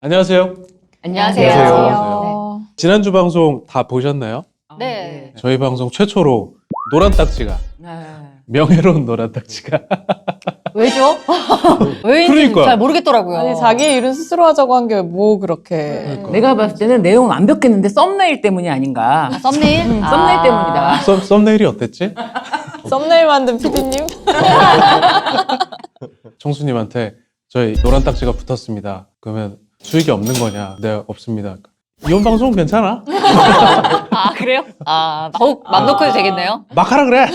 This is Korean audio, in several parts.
안녕하세요. 안녕하세요. 안녕하세요. 지난주 방송 다 보셨나요? 네. 저희 방송 최초로 노란 딱지가 명예로운 노란 딱지가 왜죠? 왜인지 그러니까. 잘 모르겠더라고요. 아니 자기 일은 스스로 하자고 한 게 뭐 그렇게 그러니까. 내가 봤을 때는 내용은 완벽했는데 썸네일 때문이 아닌가. 썸네일? 썸네일 때문이다. 썸네일이 어땠지? 썸네일 만든 PD님? 청수님한테 저희 노란 딱지가 붙었습니다. 그러면 수익이 없는 거냐? 네, 없습니다. 이혼 방송은 괜찮아? 아, 그래요? 더욱 맘 놓고 해도 되겠네요. 막 하라 그래!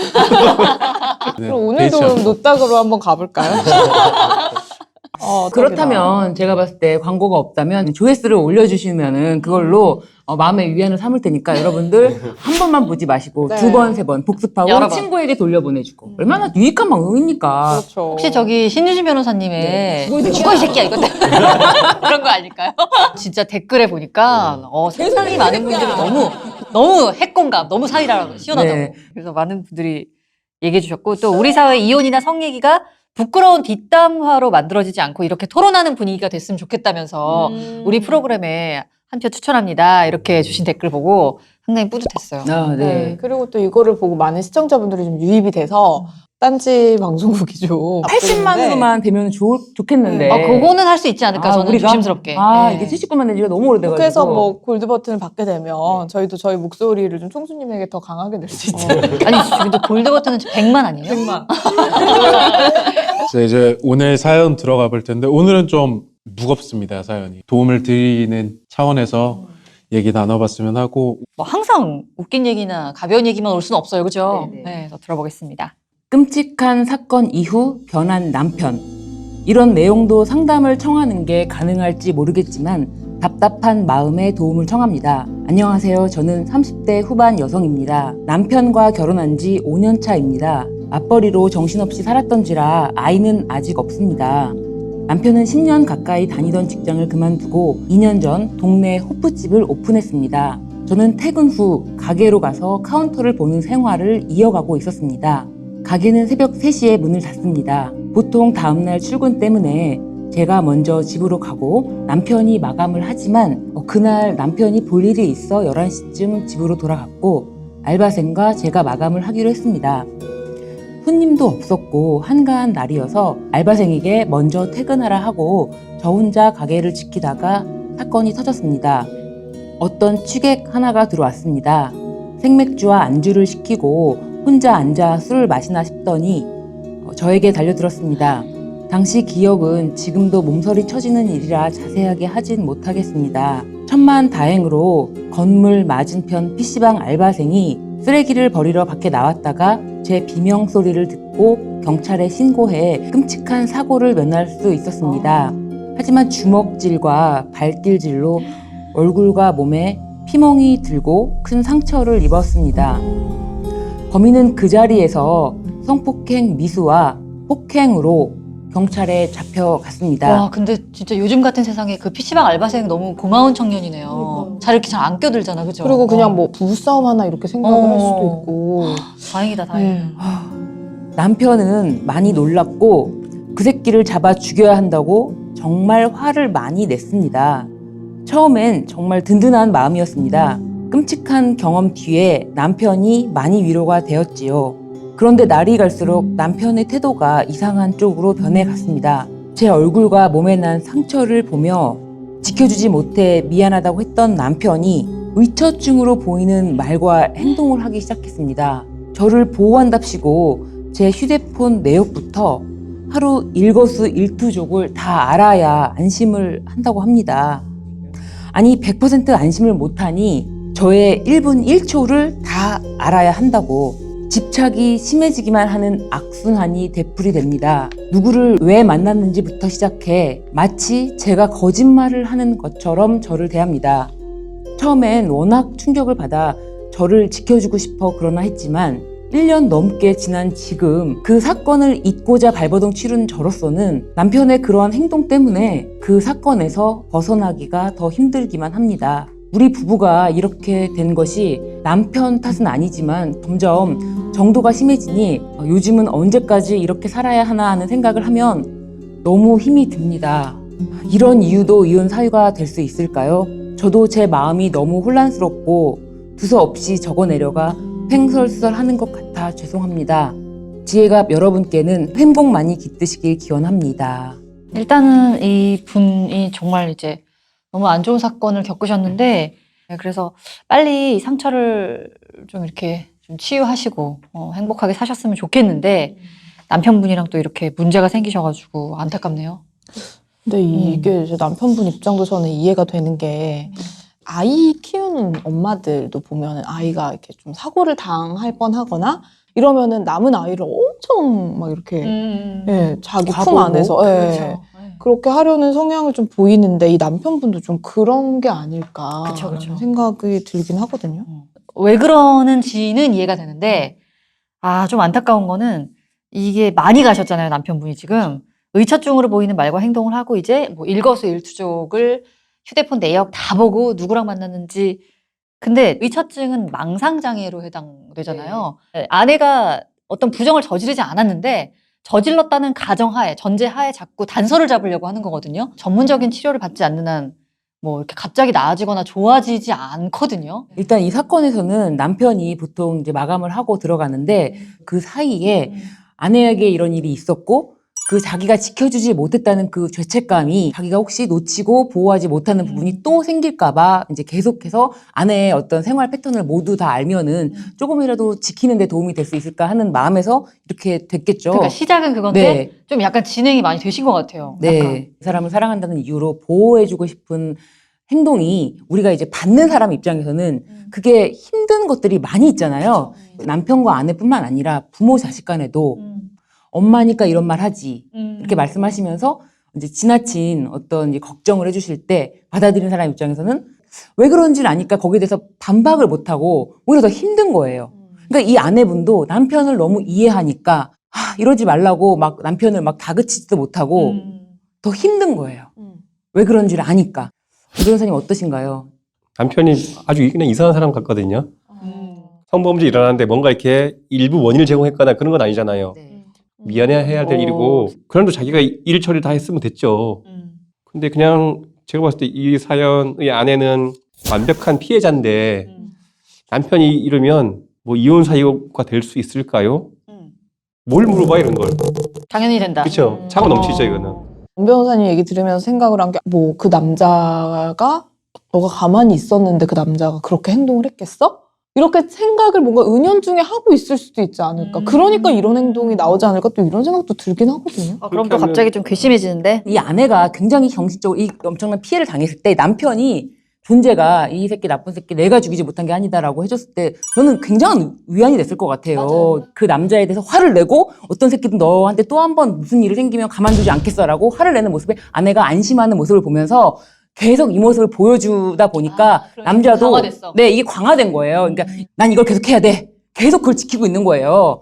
네, 그럼 오늘도 데이트 노딱으로 한번 가볼까요? 그렇다면 제가 봤을 때 광고가 없다면 조회수를 올려주시면은 그걸로 마음의 위안을 삼을 테니까 여러분들 한 번만 보지 마시고 네. 두 번, 세 번 복습하고 여러 번. 친구에게 돌려보내주고 얼마나 유익한 방송입니까? 그렇죠. 혹시 저기 신유진 변호사님의 죽어, 이 죽어 이 새끼야 이거 그런 거 아닐까요? 진짜 댓글에 보니까 상당히 많은 분들이 너무 핵공감, 너무 사이다라고 시원하다고. 네. 그래서 많은 분들이 얘기해 주셨고 또 우리 사회 이혼이나 성 얘기가 부끄러운 뒷담화로 만들어지지 않고 이렇게 토론하는 분위기가 됐으면 좋겠다면서 우리 프로그램에 한 표 추천합니다. 이렇게 주신 댓글 보고 상당히 뿌듯했어요. 네. 네. 그리고 또 이거를 보고 많은 시청자분들이 좀 유입이 돼서 딴지 방송국이 좀 80만으로만 되면 좋겠는데. 그거는 할 수 있지 않을까 저는 우리가? 조심스럽게. 네. 이게 79만 된 지가 너무 오래돼가지고. 그래서 뭐 골드 버튼을 받게 되면 저희도 저희 목소리를 좀 총수님에게 더 강하게 낼 수 있지 않을까. 아니 저기도 골드 버튼은 100만 아니에요? 100만. 자, 이제 오늘 사연 들어가 볼 텐데 오늘은 좀 무겁습니다, 사연이. 도움을 드리는 차원에서 얘기 나눠봤으면 하고 뭐 항상 웃긴 얘기나 가벼운 얘기만 올 수는 없어요. 그죠? 네네. 네, 더 들어보겠습니다. 끔찍한 사건 이후 변한 남편. 이런 내용도 상담을 청하는 게 가능할지 모르겠지만 답답한 마음에 도움을 청합니다. 안녕하세요. 저는 30대 후반 여성입니다. 남편과 결혼한 지 5년 차입니다. 맞벌이로 정신없이 살았던지라 아이는 아직 없습니다. 남편은 10년 가까이 다니던 직장을 그만두고 2년 전 동네 호프집을 오픈했습니다. 저는 퇴근 후 가게로 가서 카운터를 보는 생활을 이어가고 있었습니다. 가게는 새벽 3시에 문을 닫습니다. 보통 다음날 출근 때문에 제가 먼저 집으로 가고 남편이 마감을 하지만 그날 남편이 볼 일이 있어 11시쯤 집으로 돌아갔고 알바생과 제가 마감을 하기로 했습니다. 손님도 없었고 한가한 날이어서 알바생에게 먼저 퇴근하라 하고 저 혼자 가게를 지키다가 사건이 터졌습니다. 어떤 취객 하나가 들어왔습니다. 생맥주와 안주를 시키고 혼자 앉아 술을 마시나 싶더니 저에게 달려들었습니다. 당시 기억은 지금도 몸서리 쳐지는 일이라 자세하게 하진 못하겠습니다. 천만다행으로 건물 맞은편 PC방 알바생이 쓰레기를 버리러 밖에 나왔다가 제 비명소리를 듣고 경찰에 신고해 끔찍한 사고를 면할 수 있었습니다. 하지만 주먹질과 발길질로 얼굴과 몸에 피멍이 들고 큰 상처를 입었습니다. 범인은 그 자리에서 성폭행 미수와 폭행으로 경찰에 잡혀갔습니다. 와, 근데 진짜 요즘 같은 세상에 그 PC방 알바생 너무 고마운 청년이네요. 잘 이렇게 잘 안 껴들잖아, 그죠? 그리고 그냥 뭐 부부싸움 하나 이렇게 생각을 할 수도 있고. 다행이다, 다행이다. 남편은 많이 놀랐고 그 새끼를 잡아 죽여야 한다고 정말 화를 많이 냈습니다. 처음엔 정말 든든한 마음이었습니다. 끔찍한 경험 뒤에 남편이 많이 위로가 되었지요. 그런데 날이 갈수록 남편의 태도가 이상한 쪽으로 변해갔습니다. 제 얼굴과 몸에 난 상처를 보며 지켜주지 못해 미안하다고 했던 남편이 의처증으로 보이는 말과 행동을 하기 시작했습니다. 저를 보호한답시고 제 휴대폰 내역부터 하루 일거수일투족을 다 알아야 안심을 한다고 합니다. 아니 100% 안심을 못하니 저의 1분 1초를 다 알아야 한다고. 집착이 심해지기만 하는 악순환이 되풀이 됩니다. 누구를 왜 만났는지부터 시작해 마치 제가 거짓말을 하는 것처럼 저를 대합니다. 처음엔 워낙 충격을 받아 저를 지켜주고 싶어 그러나 했지만 1년 넘게 지난 지금 그 사건을 잊고자 발버둥 치른 저로서는 남편의 그러한 행동 때문에 그 사건에서 벗어나기가 더 힘들기만 합니다. 우리 부부가 이렇게 된 것이 남편 탓은 아니지만 점점 정도가 심해지니 요즘은 언제까지 이렇게 살아야 하나 하는 생각을 하면 너무 힘이 듭니다. 이런 이유도 이혼 사유가 될 수 있을까요? 저도 제 마음이 너무 혼란스럽고 두서없이 적어내려가 횡설수설하는 것 같아 죄송합니다. 지혜갑 여러분께는 행복 많이 깃드시길 기원합니다. 일단은 이 분이 정말 이제 너무 안 좋은 사건을 겪으셨는데 그래서 빨리 이 상처를 좀 이렇게 좀 치유하시고 행복하게 사셨으면 좋겠는데 남편분이랑 또 이렇게 문제가 생기셔가지고 안타깝네요. 근데 이게 이제 남편분 입장도 저는 이해가 되는 게 아이 키우는 엄마들도 보면 아이가 이렇게 좀 사고를 당할 뻔하거나 이러면은 남은 아이를 엄청 막 이렇게 예, 자기 품 과보고? 안에서 예, 그렇죠. 그렇게 하려는 성향을 좀 보이는데 이 남편분도 좀 그런 게 아닐까 그쵸, 그쵸. 생각이 들긴 하거든요. 왜 그러는지는 이해가 되는데 좀 안타까운 거는 이게 많이 가셨잖아요, 남편분이 지금. 의처증으로 보이는 말과 행동을 하고 이제 뭐 일거수일투족을 휴대폰 내역 다 보고 누구랑 만났는지. 근데 의처증은 망상장애로 해당되잖아요. 아내가 어떤 부정을 저지르지 않았는데 저질렀다는 가정하에, 전제하에 자꾸 단서를 잡으려고 하는 거거든요. 전문적인 치료를 받지 않는 한 뭐 이렇게 갑자기 나아지거나 좋아지지 않거든요. 일단 이 사건에서는 남편이 보통 이제 마감을 하고 들어가는데 그 사이에 아내에게 이런 일이 있었고 그 자기가 지켜주지 못했다는 그 죄책감이 자기가 혹시 놓치고 보호하지 못하는 부분이 또 생길까봐 이제 계속해서 아내의 어떤 생활 패턴을 모두 다 알면은 조금이라도 지키는 데 도움이 될 수 있을까 하는 마음에서 이렇게 됐겠죠. 그러니까 시작은 그건데 네. 좀 약간 진행이 많이 되신 것 같아요. 네. 약간. 이 사람을 사랑한다는 이유로 보호해주고 싶은 행동이 우리가 이제 받는 사람 입장에서는 그게 힘든 것들이 많이 있잖아요. 남편과 아내뿐만 아니라 부모 자식 간에도 엄마니까 이런 말 하지 이렇게 말씀하시면서 이제 지나친 어떤 이제 걱정을 해주실 때 받아들이는 사람 입장에서는 왜 그런지를 아니까 거기에 대해서 반박을 못하고 오히려 더 힘든 거예요. 그러니까 이 아내분도 남편을 너무 이해하니까 이러지 말라고 막 남편을 막 다그치지도 못하고 더 힘든 거예요. 왜 그런지를 아니까. 이 변호사님 어떠신가요? 남편이 아주 그냥 이상한 사람 같거든요. 성범죄 일어나는데 뭔가 이렇게 일부 원인을 제공했거나 그런 건 아니잖아요. 네. 미안해야 될 일이고 그래도 자기가 일 처리 다 했으면 됐죠. 근데 그냥 제가 봤을 때 이 사연의 아내는 완벽한 피해자인데 남편이 이러면 뭐 이혼 사유가 될 수 있을까요? 뭘 물어봐 이런 걸. 당연히 된다. 그렇죠. 차고 넘치죠 이거는. 원 변호사님 얘기 들으면서 생각을 한 게 뭐 그 남자가 너가 가만히 있었는데 그 남자가 그렇게 행동을 했겠어? 이렇게 생각을 뭔가 은연중에 하고 있을 수도 있지 않을까. 그러니까 이런 행동이 나오지 않을까 또 이런 생각도 들긴 하거든요. 그럼 또 갑자기 좀 괘씸해지는데. 이 아내가 굉장히 형식적으로 이 엄청난 피해를 당했을 때 남편이 존재가 이 새끼 나쁜 새끼 내가 죽이지 못한 게 아니다라고 해줬을 때 저는 굉장한 위안이 됐을 것 같아요. 맞아요. 그 남자에 대해서 화를 내고 어떤 새끼든 너한테 또 한 번 무슨 일이 생기면 가만두지 않겠어라고 화를 내는 모습에 아내가 안심하는 모습을 보면서 계속 이 모습을 보여주다 보니까 그러니까 남자도 강화됐어. 네 이게 강화된 거예요. 그러니까 난 이걸 계속 해야 돼. 계속 그걸 지키고 있는 거예요.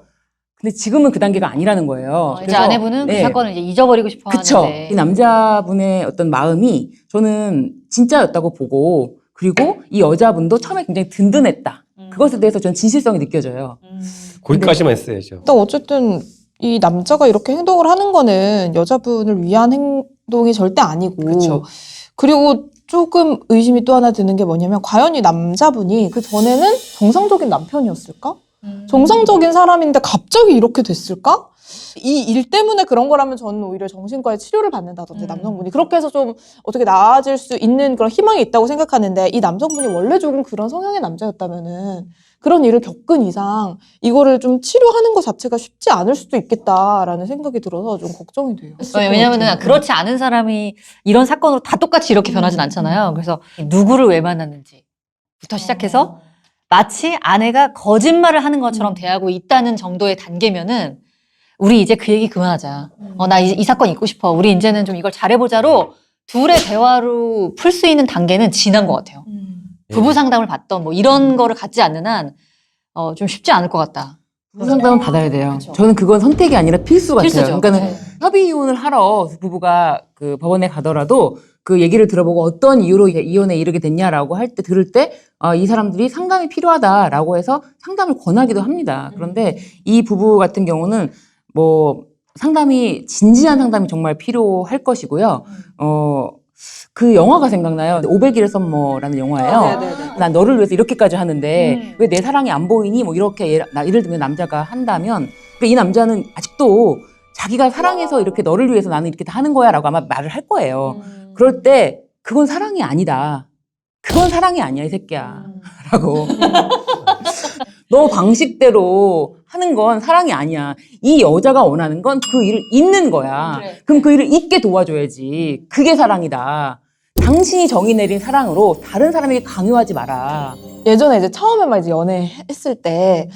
근데 지금은 그 단계가 아니라는 거예요. 이제 그래서 아내분은 그 네. 사건을 이제 잊어버리고 싶어 그쵸. 하는데. 이 남자분의 어떤 마음이 저는 진짜였다고 보고 그리고 이 여자분도 처음에 굉장히 든든했다. 그것에 대해서 전 진실성이 느껴져요. 거기까지만 했어야죠. 일단 어쨌든 이 남자가 이렇게 행동을 하는 거는 여자분을 위한 행동이 절대 아니고 그쵸. 그리고 조금 의심이 또 하나 드는 게 뭐냐면 과연 이 남자분이 그 전에는 정상적인 남편이었을까? 정상적인 사람인데 갑자기 이렇게 됐을까? 이 일 때문에 그런 거라면 저는 오히려 정신과의 치료를 받는다든지 남성분이 그렇게 해서 좀 어떻게 나아질 수 있는 그런 희망이 있다고 생각하는데 이 남성분이 원래 조금 그런 성향의 남자였다면은 그런 일을 겪은 이상 이거를 좀 치료하는 것 자체가 쉽지 않을 수도 있겠다라는 생각이 들어서 좀 걱정이 돼요. 왜냐면은 그렇지 않은 사람이 이런 사건으로 다 똑같이 이렇게 변하진 않잖아요. 그래서 누구를 왜 만났는지부터 시작해서 마치 아내가 거짓말을 하는 것처럼 대하고 있다는 정도의 단계면은 우리 이제 그 얘기 그만하자. 나 이 사건 잊고 싶어. 우리 이제는 좀 이걸 잘해보자로 둘의 대화로 풀 수 있는 단계는 지난 것 같아요. 부부 상담을 받던 뭐 이런 거를 갖지 않는 한 좀 쉽지 않을 것 같다. 부부 상담은 받아야 돼요. 그쵸. 저는 그건 선택이 아니라 필수 같아요. 필수죠. 그러니까는 협의 이혼을 하러 부부가 그 법원에 가더라도 그 얘기를 들어보고 어떤 이유로 이혼에 이르게 됐냐라고 할 때 들을 때 이 사람들이 상담이 필요하다라고 해서 상담을 권하기도 합니다. 그런데 이 부부 같은 경우는 뭐 상담이 진지한 상담이 정말 필요할 것이고요. 그 영화가 생각나요. 500일의 썸머라는 영화예요. 난 너를 위해서 이렇게까지 하는데 왜 내 사랑이 안 보이니? 뭐 이렇게 예를 들면 남자가 한다면 이 남자는 아직도 자기가 사랑해서 이렇게 너를 위해서 나는 이렇게 다 하는 거야 라고 아마 말을 할 거예요. 그럴 때 그건 사랑이 아니다. 그건 사랑이 아니야 이 새끼야 라고 너 방식대로 하는 건 사랑이 아니야. 이 여자가 원하는 건 그 일을 잇는 거야. 그래. 그럼 그 일을 잇게 도와줘야지. 그게 사랑이다. 당신이 정의 내린 사랑으로 다른 사람에게 강요하지 마라. 예전에 이제 처음에만 이제 연애했을 때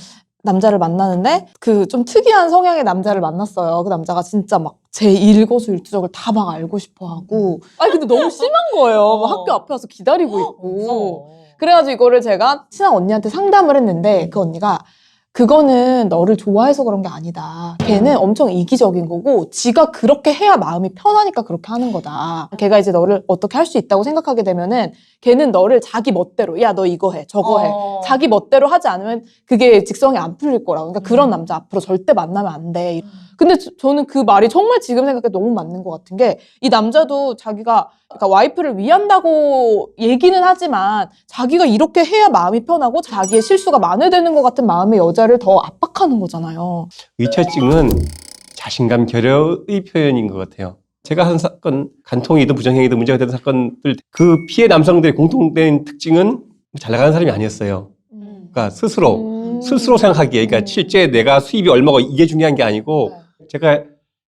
남자를 만나는데 그 좀 특이한 성향의 남자를 만났어요. 그 남자가 진짜 막 제 일거수일투족을 다 막 알고 싶어 하고. 아니, 근데 너무 심한 거예요. 막 학교 앞에 와서 기다리고 있고. 그래가지고 이거를 제가 친한 언니한테 상담을 했는데 그 언니가 그거는 너를 좋아해서 그런 게 아니다. 걔는 엄청 이기적인 거고 지가 그렇게 해야 마음이 편하니까 그렇게 하는 거다. 걔가 이제 너를 어떻게 할 수 있다고 생각하게 되면은 걔는 너를 자기 멋대로 야 너 이거 해 저거 해 자기 멋대로 하지 않으면 그게 직성이 안 풀릴 거라고. 그러니까 그런 남자 앞으로 절대 만나면 안 돼. 근데 저는 그 말이 정말 지금 생각해 너무 맞는 것 같은 게 이 남자도 자기가 그러니까 와이프를 위한다고 얘기는 하지만 자기가 이렇게 해야 마음이 편하고 자기의 실수가 만회되는 것 같은 마음의 여자를 더 압박하는 거잖아요. 의처증은 자신감 결여의 표현인 것 같아요. 제가 한 사건, 간통이든 부정행위든 문제가 되는 사건들, 그 피해 남성들의 공통된 특징은 잘 나가는 사람이 아니었어요. 그러니까 스스로 생각하기에, 그러니까 실제 내가 수입이 얼마고 이게 중요한 게 아니고, 제가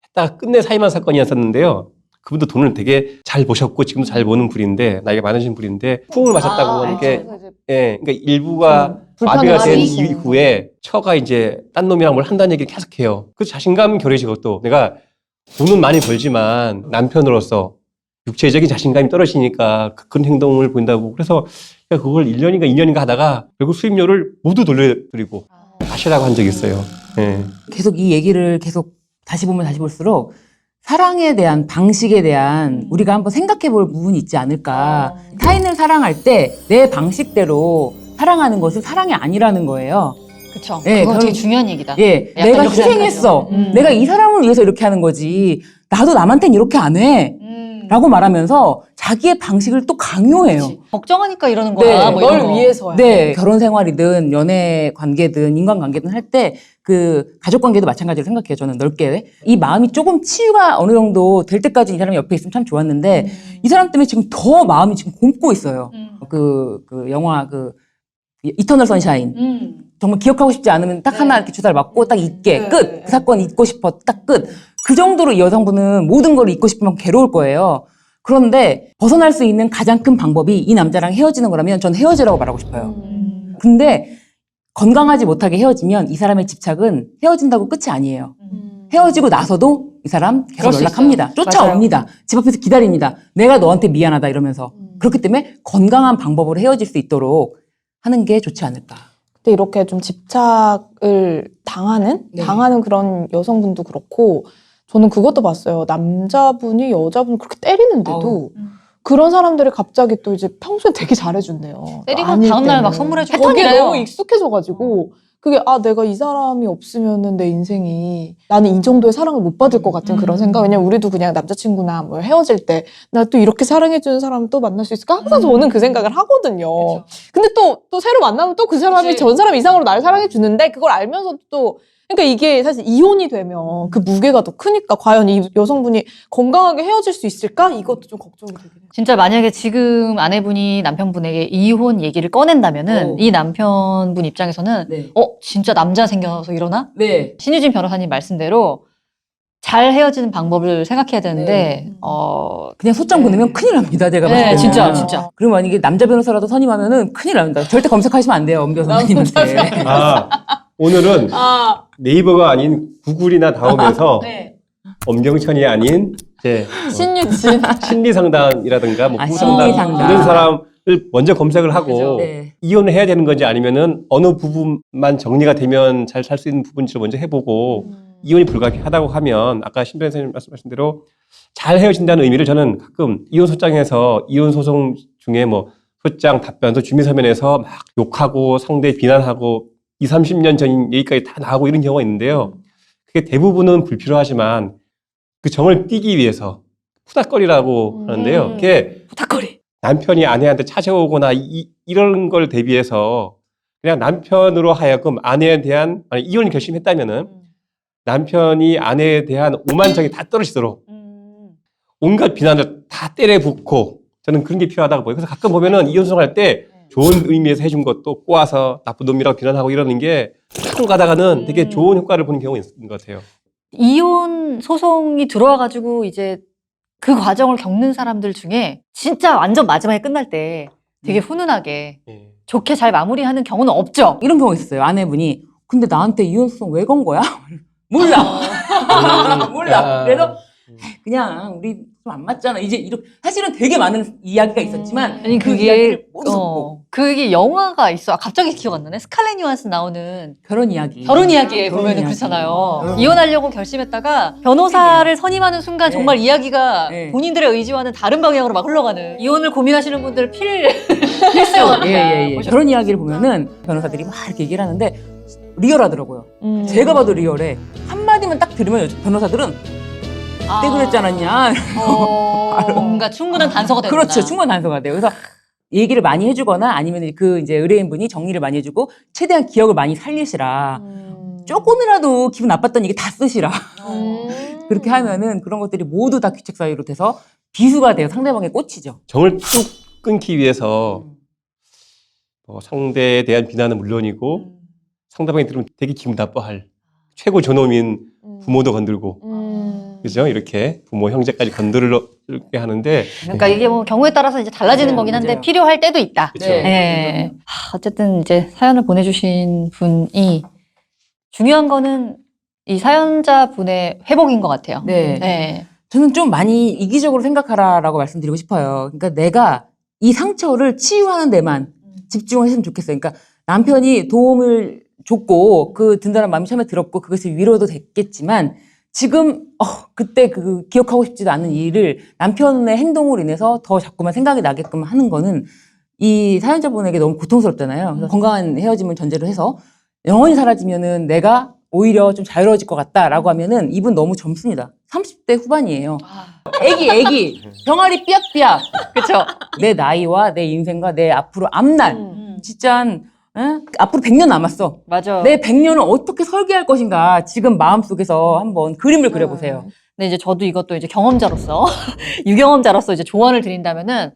했다가 끝내 사임한 사건이었었는데요. 그분도 돈을 되게 잘 버셨고 지금도 잘 버는 분인데 나이가 많으신 분인데 콩을 마셨다고 하는 게 예, 그러니까 일부가 마비가 된 이후에 처가 이제 딴 놈이랑 뭘 한다는 얘기를 계속해요. 그 자신감 결여시고 또 내가 돈은 많이 벌지만 남편으로서 육체적인 자신감이 떨어지니까 그런 행동을 보인다고 그래서 그걸 1년인가 2년인가 하다가 결국 수입료를 모두 돌려드리고 하시라고 한 적이 있어요. 예. 계속 이 얘기를 계속 다시 보면 다시 볼수록 사랑에 대한 방식에 대한 우리가 한번 생각해 볼 부분이 있지 않을까. 타인을 사랑할 때 내 방식대로 사랑하는 것은 사랑이 아니라는 거예요. 그쵸. 네, 그거 되게 그럼- 중요한 얘기다. 예, 약간 내가 이렇게 희생했어. 생각하죠. 내가 이 사람을 위해서 이렇게 하는 거지. 나도 남한테는 이렇게 안 해. 라고 말하면서 자기의 방식을 또 강요해요. 그치. 걱정하니까 이러는 거야. 네, 뭐 이런 널 거. 위해서야. 네, 결혼 생활이든 연애 관계든 인간 관계든 할 때 그 가족 관계도 마찬가지로 생각해요. 저는 넓게. 이 마음이 조금 치유가 어느 정도 될 때까지 이 사람이 옆에 있으면 참 좋았는데 이 사람 때문에 지금 더 마음이 지금 곪고 있어요. 그 영화 이터널 선샤인. 정말 기억하고 싶지 않으면 딱 하나 이렇게 주사를 맞고 딱 잊게 끝. 그 사건 잊고 싶어 딱 끝. 그 정도로 이 여성분은 모든 걸 잊고 싶으면 괴로울 거예요. 그런데 벗어날 수 있는 가장 큰 방법이 이 남자랑 헤어지는 거라면 전 헤어지라고 말하고 싶어요. 근데 건강하지 못하게 헤어지면 이 사람의 집착은 헤어진다고 끝이 아니에요. 헤어지고 나서도 이 사람 계속 그럴 수 연락합니다. 쫓아옵니다. 집 앞에서 기다립니다. 내가 너한테 미안하다 이러면서. 그렇기 때문에 건강한 방법으로 헤어질 수 있도록 하는 게 좋지 않을까. 근데 이렇게 좀 집착을 당하는 그런 여성분도 그렇고 저는 그것도 봤어요. 남자분이 여자분을 그렇게 때리는데도 그런 사람들이 갑자기 또 이제 평소에 되게 잘해준대요. 때리고 아닐 다음날 때는. 막 선물해주고 거기에 그래요. 너무 익숙해져가지고 그게 내가 이 사람이 없으면은 내 인생이 나는 이 정도의 사랑을 못 받을 것 같은 그런 생각. 왜냐면 우리도 그냥 남자친구나 뭐 헤어질 때 나 또 이렇게 사랑해주는 사람 또 만날 수 있을까? 항상 저는 그 생각을 하거든요. 그쵸. 근데 또 새로 만나면 또 그 사람이 그치. 전 사람 이상으로 나를 사랑해주는데 그걸 알면서도 또 그러니까 이게 사실 이혼이 되면 그 무게가 더 크니까 과연 이 여성분이 건강하게 헤어질 수 있을까? 이것도 좀 걱정이 되긴 해요. 진짜 만약에 지금 아내분이 남편분에게 이혼 얘기를 꺼낸다면은 이 남편분 입장에서는 네. 진짜 남자 생겨서 이러나? 네. 신유진 변호사님 말씀대로 잘 헤어지는 방법을 생각해야 되는데 그냥 소장 보내면 큰일 납니다. 제가 봤을 네, 때는. 진짜. 그리고 만약에 남자 변호사라도 선임하면은 큰일 납니다. 절대 검색하시면 안 돼요. 엄 변호사님한테. 오늘은 네이버가 아닌 구글이나 다음에서 엄경천이 아닌 이제 신유진. 심리 상담이라든가 뭐 심리 부상담 상담. 이런 사람을 먼저 검색을 하고 네. 이혼을 이혼을 해야 되는 건지 아니면은 어느 부분만 정리가 되면 잘 살 수 있는 부분지를 먼저 해보고 이혼이 불가피하다고 하면 아까 신 변호사님 말씀하신 대로 잘 헤어진다는 의미를 저는 가끔 이혼 소장에서 이혼 소송 중에 뭐 소장 답변도 주민 서면에서 막 욕하고 상대 비난하고 20, 30년 전 얘기까지 다 나오고 이런 경우가 있는데요. 그게 대부분은 불필요하지만 그 정을 띄기 위해서 푸닥거리라고 하는데요. 그게 부탁거리. 남편이 아내한테 찾아오거나 이런 걸 대비해서 그냥 남편으로 하여금 아내에 대한 만약 이혼 결심했다면은 남편이 아내에 대한 오만정이 다 떨어지도록 온갖 비난을 다 때려붓고 저는 그런 게 필요하다고 보여요. 그래서 가끔 보면은 이혼소송할 때 좋은 의미에서 해준 것도 꼬아서 나쁜 놈이라고 비난하고 이러는 게 가끔 가다가는 되게 좋은 효과를 보는 경우가 있는 것 같아요. 이혼 소송이 들어와가지고 이제 그 과정을 겪는 사람들 중에 진짜 완전 마지막에 끝날 때 되게 훈훈하게 예. 좋게 잘 마무리하는 경우는 없죠. 이런 경우 있었어요. 아내분이 근데 나한테 이혼소송 왜 건 거야? 몰라. 몰라. 그래서 그냥 우리 좀 안 맞잖아. 이제 이렇게 사실은 되게 많은 이야기가 있었지만 아니 그 그게 이야기를 모르고 그게 영화가 있어. 아, 갑자기 기억 안 나네. 스칼렛 요한슨 나오는 결혼 이야기. 결혼 이야기에 결혼 보면은 이야기. 그렇잖아요. 이혼하려고 결심했다가 변호사를 선임하는 순간 네. 정말 이야기가 네. 본인들의 의지와는 다른 방향으로 막 흘러가는 이혼을 고민하시는 분들 필수였다. 예. 결혼 이야기를 보면은 변호사들이 막 이렇게 얘기를 하는데 리얼하더라고요. 제가 봐도 리얼해. 한마디만 딱 들으면 변호사들은 그때 그랬지 않았냐. 뭔가 충분한 단서가 되는구나. 그렇죠. 충분한 단서가 돼요. 그래서 얘기를 많이 해주거나 아니면 그 이제 의뢰인분이 정리를 많이 해주고 최대한 기억을 많이 살리시라. 조금이라도 기분 나빴던 얘기 다 쓰시라. 그렇게 하면은 그런 것들이 모두 다 규책 사유로 돼서 비수가 돼요. 상대방의 꽃이죠. 정을 뚝 끊기 위해서 상대에 대한 비난은 물론이고 상대방이 들으면 되게 기분 나빠할 최고 존엄인 부모도 건들고 그죠? 이렇게 부모 형제까지 건들게 하는데 그러니까 이게 뭐 경우에 따라서 이제 달라지는 네, 거긴 한데 맞아요. 필요할 때도 있다. 그쵸. 네. 어쨌든 이제 사연을 보내주신 분이 중요한 거는 이 사연자 분의 회복인 것 같아요. 네. 네. 저는 좀 많이 이기적으로 생각하라라고 말씀드리고 싶어요. 그러니까 내가 이 상처를 치유하는 데만 집중을 했으면 좋겠어요. 그러니까 남편이 도움을 줬고 그 든든한 마음이 처음에 들었고 그것이 위로도 됐겠지만 지금 그때 그 기억하고 싶지도 않은 일을 남편의 행동으로 인해서 더 자꾸만 생각이 나게끔 하는 거는 이 사연자분에게 너무 고통스럽잖아요. 그래서 건강한 헤어짐을 전제로 해서 영원히 사라지면은 내가 오히려 좀 자유로워질 것 같다라고 하면은 이분 너무 젊습니다. 30대 후반이에요. 애기 병아리 삐약삐약. 그렇죠. 내 나이와 내 인생과 내 앞으로 앞날 진짜 앞으로 100년 남았어. 맞아. 내 100년을 어떻게 설계할 것인가 지금 마음속에서 한번 그림을 그려보세요. 근데 이제 저도 이것도 이제 경험자로서 유경험자로서 이제 조언을 드린다면은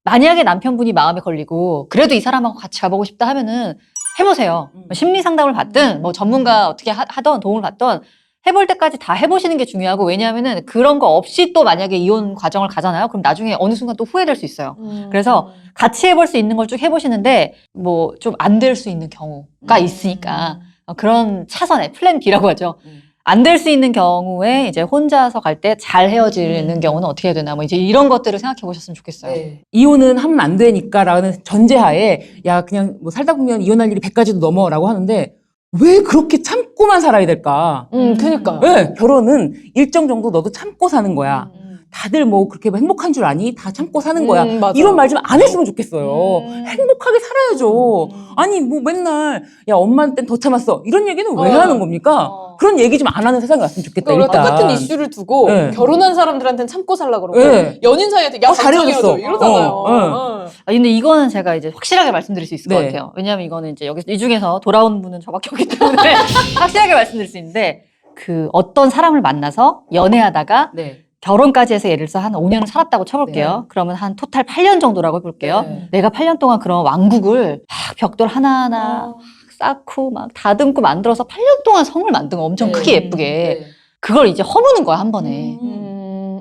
만약에 남편분이 마음에 걸리고 그래도 이 사람하고 같이 가보고 싶다 하면은 해보세요. 심리 상담을 받든 뭐 전문가 어떻게 하던 도움을 받던 해볼 때까지 다 해보시는 게 중요하고 왜냐하면은 그런 거 없이 또 만약에 이혼 과정을 가잖아요. 그럼 나중에 어느 순간 또 후회될 수 있어요. 그래서 같이 해볼 수 있는 걸 쭉 해보시는데 뭐 좀 안 될 수 있는 경우가 있으니까 그런 차선에 플랜 B라고 하죠. 안 될 수 있는 경우에 이제 혼자서 갈 때 잘 헤어지는 경우는 어떻게 해야 되나 뭐 이제 이런 것들을 생각해 보셨으면 좋겠어요. 이혼은 하면 안 되니까라는 전제하에 야 그냥 뭐 살다 보면 이혼할 일이 100가지도 넘어라고 하는데 왜 그렇게 참고만 살아야 될까? 그니까. 네, 결혼은 일정 정도 너도 참고 사는 거야. 다들 뭐 그렇게 행복한 줄 아니? 다 참고 사는 거야. 맞아. 이런 말 좀 안 했으면 좋겠어요. 행복하게 살아야죠. 아니 뭐 맨날 야 엄마한테는 더 참았어. 이런 얘기는 왜 하는 겁니까? 그런 얘기 좀 안 하는 세상이 왔으면 좋겠다. 그러니까 일단. 똑같은 이슈를 두고 네. 결혼한 사람들한테는 참고 살라 그러고 네. 연인 사이한테 야 잘 헤어졌어. 이러잖아요. 근데 이거는 제가 이제 확실하게 말씀드릴 수 있을 것 네. 같아요. 왜냐하면 이거는 이제 여기 이 중에서 돌아온 분은 저밖에 없기 때문에 확실하게 말씀드릴 수 있는데 그 어떤 사람을 만나서 연애하다가 네. 결혼까지 해서 예를 들어서 한 5년을 살았다고 쳐볼게요. 그러면 한 토탈 8년 정도라고 해볼게요. 네. 내가 8년 동안 그런 왕국을 막 벽돌 하나하나 막 쌓고 막 다듬고 만들어서 8년 동안 성을 만든 거 엄청 크게 예쁘게 그걸 이제 허무는 거야 한 번에.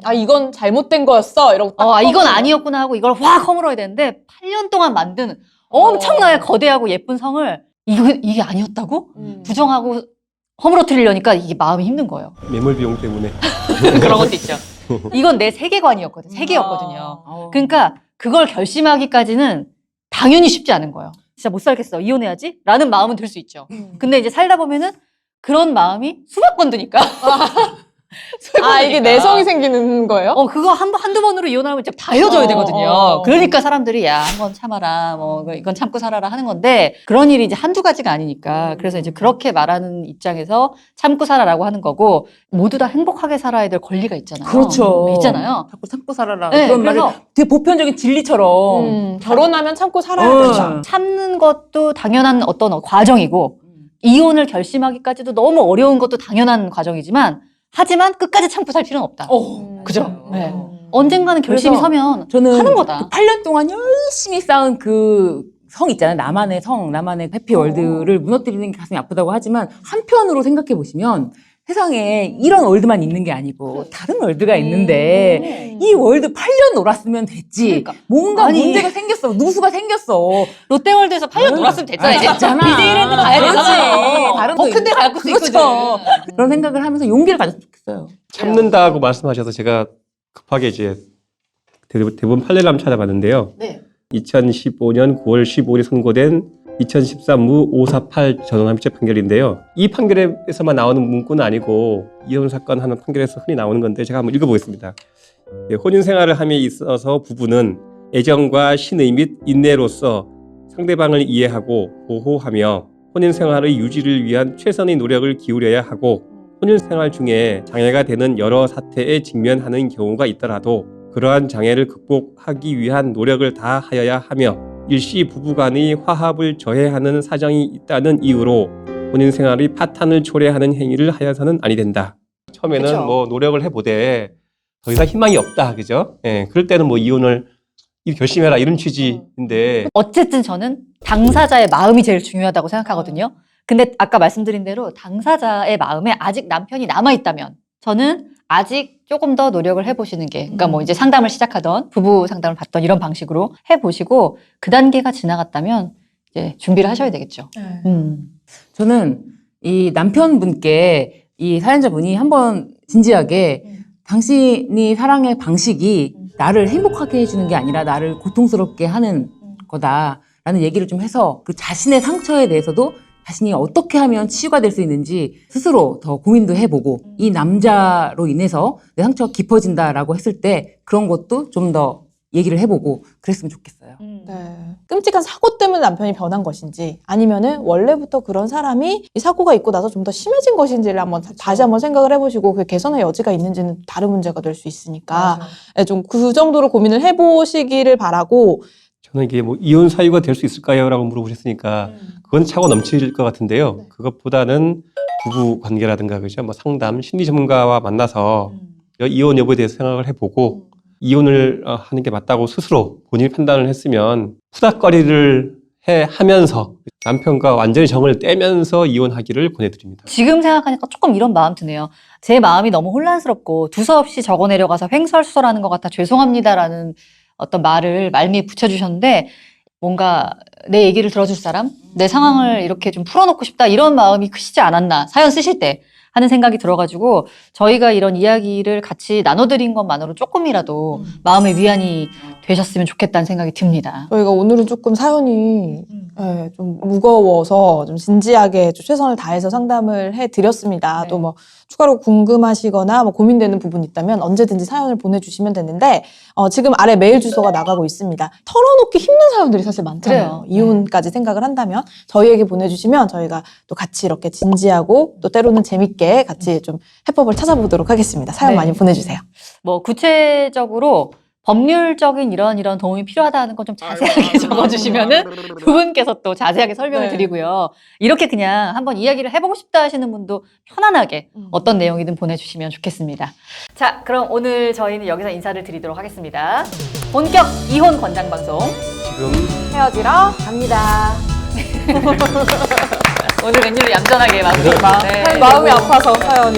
아 이건 잘못된 거였어 이러고 딱 이건 아니었구나 하고 이걸 확 허물어야 되는데 8년 동안 만든 엄청나게 거대하고 예쁜 성을 이게 아니었다고? 부정하고 허물어뜨리려니까 이게 마음이 힘든 거예요. 매몰 비용 때문에 그런 것도 있죠. 이건 내 세계관이었거든. 세계였거든요. 그러니까 그걸 결심하기까지는 당연히 쉽지 않은 거예요. 진짜 못 살겠어. 이혼해야지? 라는 마음은 들 수 있죠. 근데 이제 살다 보면은 그런 마음이 수백 번 드니까. 아, 이게 내성이 생기는 거예요? 그거 한두 번으로 이혼하면 진짜 다 헤어져야 되거든요. 그러니까 사람들이 야, 한 번 참아라, 뭐, 이건 참고 살아라 하는 건데, 그런 일이 이제 한두 가지가 아니니까. 그래서 이제 그렇게 말하는 입장에서 참고 살아라고 하는 거고, 모두 다 행복하게 살아야 될 권리가 있잖아요. 그렇죠. 있잖아요. 자꾸 참고 살아라. 네, 그런 말을 그래서 되게 보편적인 진리처럼. 결혼하면 참고 살아야 된다. 참는 것도 당연한 어떤 과정이고, 이혼을 결심하기까지도 너무 어려운 것도 당연한 과정이지만, 하지만 끝까지 참고 살 필요는 없다. 그죠? 네. 언젠가는 결심이 그래서 서면 저는 하는 거다. 8년 동안 열심히 쌓은 그 성 있잖아요. 나만의 성, 나만의 해피월드를 무너뜨리는 게 가슴이 아프다고 하지만 한편으로 생각해 보시면 세상에 이런 월드만 있는 게 아니고 다른 월드가 있는데 이 월드 8년 놀았으면 됐지. 그러니까. 뭔가 아니. 문제가 생겼어. 누수가 생겼어. 롯데월드에서 8년 놀았으면 됐잖아요. 됐잖아. 디즈니랜드 가야 그렇지. 되잖아요. 다른 더 거 큰데 갈 수도 그렇죠. 있거든. 그런 생각을 하면서 용기를 가졌으면 좋겠어요. 참는다고 말씀하셔서 제가 급하게 이제 대부분 판례를 한번 찾아봤는데요. 네. 2015년 9월 15일에 선고된 2013무 548 전원합의체 판결인데요. 이 판결에서만 나오는 문구는 아니고 이혼 사건 하는 판결에서 흔히 나오는 건데 제가 한번 읽어보겠습니다. 혼인 생활을 함에 있어서 부부는 애정과 신의 및 인내로서 상대방을 이해하고 보호하며 혼인 생활의 유지를 위한 최선의 노력을 기울여야 하고 혼인 생활 중에 장애가 되는 여러 사태에 직면하는 경우가 있더라도 그러한 장애를 극복하기 위한 노력을 다하여야 하며 일시 부부간의 화합을 저해하는 사정이 있다는 이유로 혼인 생활의 파탄을 초래하는 행위를 하여서는 아니 된다. 처음에는 그쵸. 뭐 노력을 해보되 더 이상 희망이 없다, 그죠? 예, 그럴 때는 뭐 이혼을 결심해라 이런 취지인데 어쨌든 저는 당사자의 마음이 제일 중요하다고 생각하거든요. 근데 아까 말씀드린 대로 당사자의 마음에 아직 남편이 남아있다면 저는 아직 조금 더 노력을 해보시는 게, 그러니까 뭐 이제 상담을 시작하던 부부 상담을 받던 이런 방식으로 해보시고 그 단계가 지나갔다면 이제 준비를 하셔야 되겠죠. 저는 이 남편분께 이 사연자분이 한번 진지하게 당신이 사랑의 방식이 나를 행복하게 해주는 게 아니라 나를 고통스럽게 하는 거다라는 얘기를 좀 해서 그 자신의 상처에 대해서도 자신이 어떻게 하면 치유가 될 수 있는지 스스로 더 고민도 해보고 이 남자로 인해서 내 상처가 깊어진다라고 했을 때 그런 것도 좀 더 얘기를 해보고 그랬으면 좋겠어요. 네. 끔찍한 사고 때문에 남편이 변한 것인지 아니면은 원래부터 그런 사람이 이 사고가 있고 나서 좀 더 심해진 것인지를 한번 다시 한번 생각을 해보시고 그 개선의 여지가 있는지는 다른 문제가 될 수 있으니까 좀 그 정도로 고민을 해보시기를 바라고. 저는 이게 뭐 이혼 사유가 될 수 있을까요? 라고 물어보셨으니까 그건 차고 넘칠 것 같은데요. 그것보다는 부부 관계라든가 그죠? 뭐 상담, 심리 전문가와 만나서 이혼 여부에 대해서 생각을 해보고 이혼을 하는 게 맞다고 스스로 본인이 판단을 했으면 푸닥거리를 하면서 남편과 완전히 정을 떼면서 이혼하기를 권해드립니다. 지금 생각하니까 조금 이런 마음 드네요. 제 마음이 너무 혼란스럽고 두서없이 적어 내려가서 횡설수설하는 것 같아 죄송합니다라는 어떤 말을 말미에 붙여주셨는데 뭔가 내 얘기를 들어줄 사람, 내 상황을 이렇게 좀 풀어놓고 싶다 이런 마음이 크시지 않았나 사연 쓰실 때 하는 생각이 들어가지고 저희가 이런 이야기를 같이 나눠드린 것만으로 조금이라도 마음의 위안이 되셨으면 좋겠다는 생각이 듭니다. 저희가 오늘은 조금 사연이 네, 좀 무거워서 좀 진지하게 좀 최선을 다해서 상담을 해드렸습니다. 네. 또 뭐 추가로 궁금하시거나 뭐 고민되는 부분이 있다면 언제든지 사연을 보내주시면 되는데 지금 아래 메일 주소가 나가고 있습니다. 털어놓기 힘든 사연들이 사실 많잖아요. 그래요. 이혼까지 생각을 한다면 저희에게 보내주시면 저희가 또 같이 이렇게 진지하고 또 때로는 재밌게 같이 좀 해법을 찾아보도록 하겠습니다. 사연 네. 많이 보내주세요. 뭐 구체적으로 법률적인 이런 도움이 필요하다는 건 좀 자세하게 적어주시면은 그분께서 또 자세하게 설명을 네. 드리고요. 이렇게 그냥 한번 이야기를 해보고 싶다 하시는 분도 편안하게 어떤 내용이든 보내주시면 좋겠습니다. 자, 그럼 오늘 저희는 여기서 인사를 드리도록 하겠습니다. 본격 이혼 권장 방송 지금 헤어지러 갑니다. 오늘 웬일로 얌전하게 마무리. 마음이 아파서 사연이.